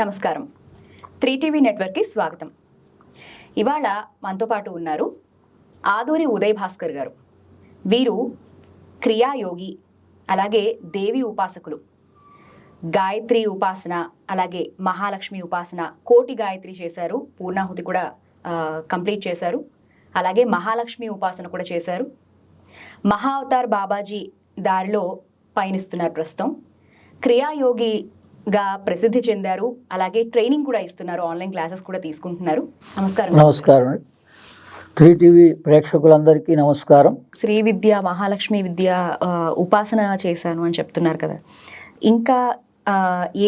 నమస్కారం. 3TV నెట్వర్క్కి స్వాగతం. ఇవాళ మనతో పాటు ఉన్నారు ఆదూరి ఉదయ్ భాస్కర్ గారు. వీరు క్రియాయోగి, అలాగే దేవి ఉపాసకులు. గాయత్రి ఉపాసన, అలాగే మహాలక్ష్మి ఉపాసన, కోటి గాయత్రి చేశారు, పూర్ణాహుతి కూడా కంప్లీట్ చేశారు, అలాగే మహాలక్ష్మి ఉపాసన కూడా చేశారు. మహా అవతార్ బాబాజీ దారిలో పయనిస్తున్నారు ప్రస్తుతం. క్రియాయోగిగా ప్రసిద్ధి చెందారు, అలాగే ట్రైనింగ్ కూడా ఇస్తున్నారు, ఆన్లైన్ క్లాసెస్ కూడా తీసుకుంటున్నారు. నమస్కారం. నమస్కారం. 3TV ప్రేక్షకులందరికీ నమస్కారం. శ్రీ విద్య, మహాలక్ష్మి విద్య ఉపాసన చేశాను అని చెప్తున్నారు కదా, ఇంకా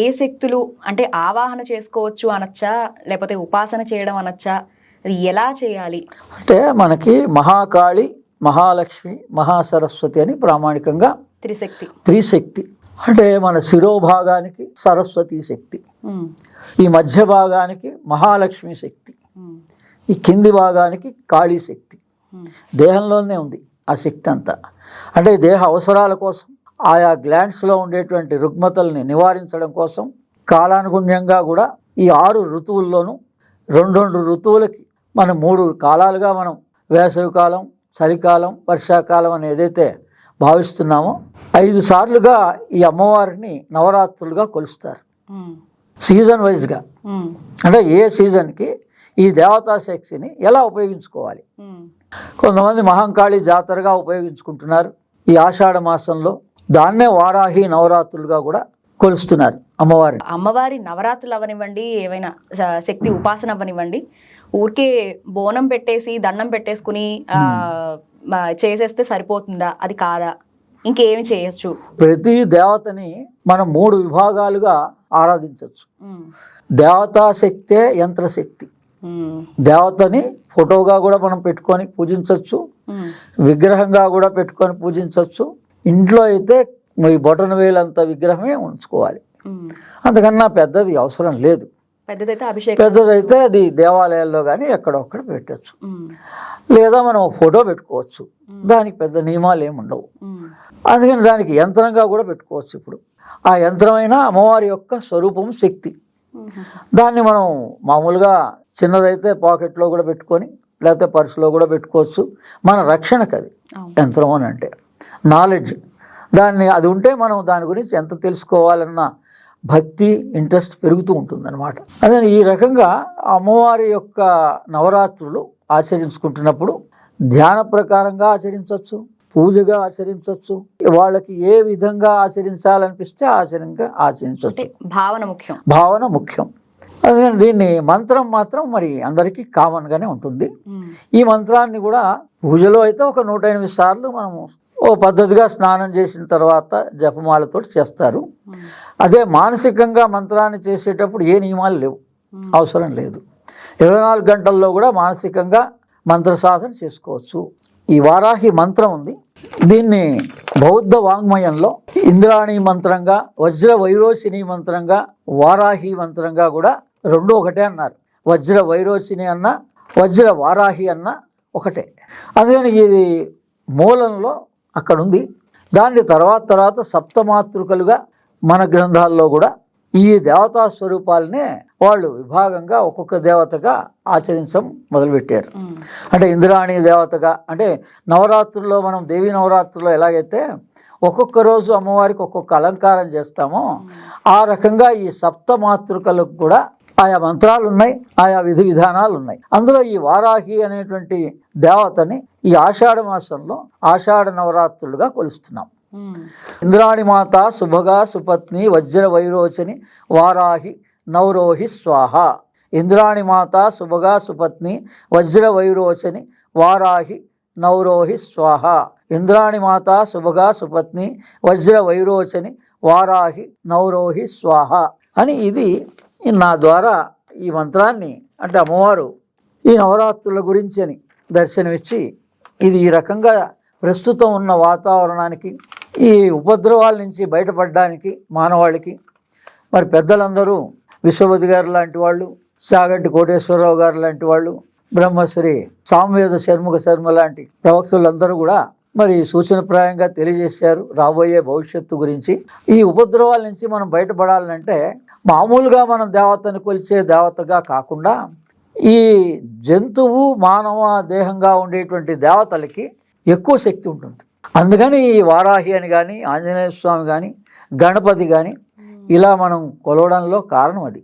ఏ శక్తులు అంటే ఆవాహన చేసుకోవచ్చు అనొచ్చా, లేకపోతే ఉపాసన చేయడం అనొచ్చా, అది ఎలా చేయాలి? అంటే మనకి మహాకాళి, మహాలక్ష్మి, మహాసరస్వతి అని ప్రామాణికంగా త్రిశక్తి. అంటే మన శిరోభాగానికి సరస్వతి శక్తి, ఈ మధ్య భాగానికి మహాలక్ష్మి శక్తి, ఈ కింది భాగానికి కాళీ శక్తి. దేహంలోనే ఉంది ఆ శక్తి అంతా. అంటే దేహ అవసరాల కోసం, ఆయా గ్లాండ్స్లో ఉండేటువంటి రుగ్మతల్ని నివారించడం కోసం కాలానుగుణ్యంగా కూడా ఈ 6 ఋతువుల్లోనూ 2 ఋతువులకి మనం 3 కాలాలుగా మనం వేసవికాలం, చలికాలం, వర్షాకాలం అని ఏదైతే భావిస్తున్నామో 5 సార్లుగా ఈ అమ్మవారిని నవరాత్రులుగా కొలుస్తారు, సీజన్ వైజ్గా. అంటే ఏ సీజన్కి ఈ దేవతా శక్తిని ఎలా ఉపయోగించుకోవాలి. కొంతమంది మహంకాళి జాతరగా ఉపయోగించుకుంటున్నారు ఈ ఆషాఢ మాసంలో. దాన్నే వారాహి నవరాత్రులుగా కూడా కొలుస్తున్నారు అమ్మవారి నవరాత్రులు అవనివ్వండి, ఏవైనా శక్తి ఉపాసన అవనివ్వండి, ఊరికే బోనం పెట్టేసి దండం పెట్టేసుకుని చేసేస్తే సరిపోతుందా? అది కాదా? ఇంకేమి చేయొచ్చు? ప్రతి దేవతని మనం 3 విభాగాలుగా ఆరాధించవచ్చు. దేవతా శక్తే యంత్రశక్తి. దేవతని ఫోటోగా కూడా మనం పెట్టుకొని పూజించవచ్చు, విగ్రహంగా కూడా పెట్టుకొని పూజించవచ్చు. ఇంట్లో అయితే ఈ బొటన వేలంత విగ్రహమే ఉంచుకోవాలి, అంతకన్నా పెద్దది అవసరం లేదు. పెద్దదైతే అది దేవాలయాల్లో కానీ ఎక్కడొక్కడ పెట్టచ్చు, లేదా మనం ఫోటో పెట్టుకోవచ్చు. దానికి పెద్ద నియమాలు ఏమి ఉండవు. అందుకని దానికి యంత్రంగా కూడా పెట్టుకోవచ్చు. ఇప్పుడు ఆ యంత్రమైన అమ్మవారి యొక్క స్వరూపం శక్తి. దాన్ని మనం మామూలుగా చిన్నదైతే పాకెట్లో కూడా పెట్టుకొని, లేకపోతే పర్సులో కూడా పెట్టుకోవచ్చు. మన రక్షణకు అది యంత్రం అని అంటే నాలెడ్జ్. అది ఉంటే మనం దాని గురించి ఎంత తెలుసుకోవాలన్న భక్తి, ఇంట్రెస్ట్ పెరుగుతూ ఉంటుందన్నమాట. అదే ఈ రకంగా అమ్మవారి యొక్క నవరాత్రులు ఆచరించుకుంటున్నప్పుడు ధ్యాన ప్రకారంగా ఆచరించవచ్చు, పూజగా ఆచరించవచ్చు. వాళ్ళకి ఏ విధంగా ఆచరించాలనిపిస్తే ఆచరించవచ్చు. భావన ముఖ్యం. అదే దీన్ని మంత్రం మాత్రం మరి అందరికీ కామన్గానే ఉంటుంది. ఈ మంత్రాన్ని కూడా పూజలో అయితే ఒక 108 సార్లు మనము ఓ పద్ధతిగా స్నానం చేసిన తర్వాత జపమాలతో చేస్తారు. అదే మానసికంగా మంత్రాన్ని చేసేటప్పుడు ఏ నియమాలు లేవు, అవసరం లేదు. 24 గంటల్లో కూడా మానసికంగా మంత్ర సాధన చేసుకోవచ్చు. ఈ వారాహి మంత్రం ఉంది. దీన్ని బౌద్ధ వాంగ్మయంలో ఇంద్రాణి మంత్రంగా, వజ్ర వైరోచిని మంత్రంగా, వారాహి మంత్రంగా కూడా 2 ఒకటే అన్నారు. వజ్ర వైరోచిని అన్న, వజ్ర వారాహి అన్న ఒకటే. అందుకని ఇది మూలంలో అక్కడ ఉంది. దాని తర్వాత సప్తమాతృకలుగా మన గ్రంథాల్లో కూడా ఈ దేవతా స్వరూపాలనే వాళ్ళు విభాగంగా ఒక్కొక్క దేవతగా ఆచరించడం మొదలుపెట్టారు. అంటే ఇంద్రాణి దేవతగా, అంటే నవరాత్రుల్లో మనం దేవీ నవరాత్రుల్లో ఎలాగైతే ఒక్కొక్క రోజు అమ్మవారికి ఒక్కొక్క అలంకారం చేస్తామో, ఆ రకంగా ఈ సప్తమాతృకలకు కూడా ఆయా మంత్రాలు ఉన్నాయి, ఆయా విధి విధానాలు ఉన్నాయి. అందులో ఈ వారాహి అనేటువంటి దేవతని ఈ ఆషాఢ మాసంలో ఆషాఢ నవరాత్రులుగా కొలుస్తున్నాం. ఇంద్రాణి మాత శుభగా సుపత్ని వజ్ర వైరోచని వారాహి నవరోహి స్వాహ. ఇంద్రాణి మాత శుభగా సుపత్ని వజ్ర వైరోచని వారాహి నవరోహి స్వాహ. ఇంద్రాణి మాత శుభగా సుపత్ని వజ్ర వైరోచని వారాహి నవరోహి స్వాహ అని ఇది నా ద్వారా ఈ మంత్రాన్ని, అంటే అమ్మవారు ఈ నవరాత్రుల గురించి అని దర్శనమిచ్చి, ఇది ఈ రకంగా ప్రస్తుతం ఉన్న వాతావరణానికి, ఈ ఉపద్రవాల నుంచి బయటపడడానికి మానవాళికి మరి పెద్దలందరూ విశ్వవతి గారు లాంటి వాళ్ళు, చాగంటి కోటేశ్వరరావు గారు లాంటి వాళ్ళు, బ్రహ్మశ్రీ సామవేద శర్మ లాంటి ప్రవక్తలందరూ కూడా మరి సూచనప్రాయంగా తెలియజేశారు రాబోయే భవిష్యత్తు గురించి. ఈ ఉపద్రవాల నుంచి మనం బయటపడాలంటే మామూలుగా మనం దేవతని కొలిచే దేవతగా కాకుండా ఈ జంతువు మానవ దేహంగా ఉండేటువంటి దేవతలకి ఎక్కువ శక్తి ఉంటుంది. అందుకని ఈ వారాహి అని కానీ, ఆంజనేయ స్వామి కానీ, గణపతి కానీ ఇలా మనం కొలవడంలో కారణం అది.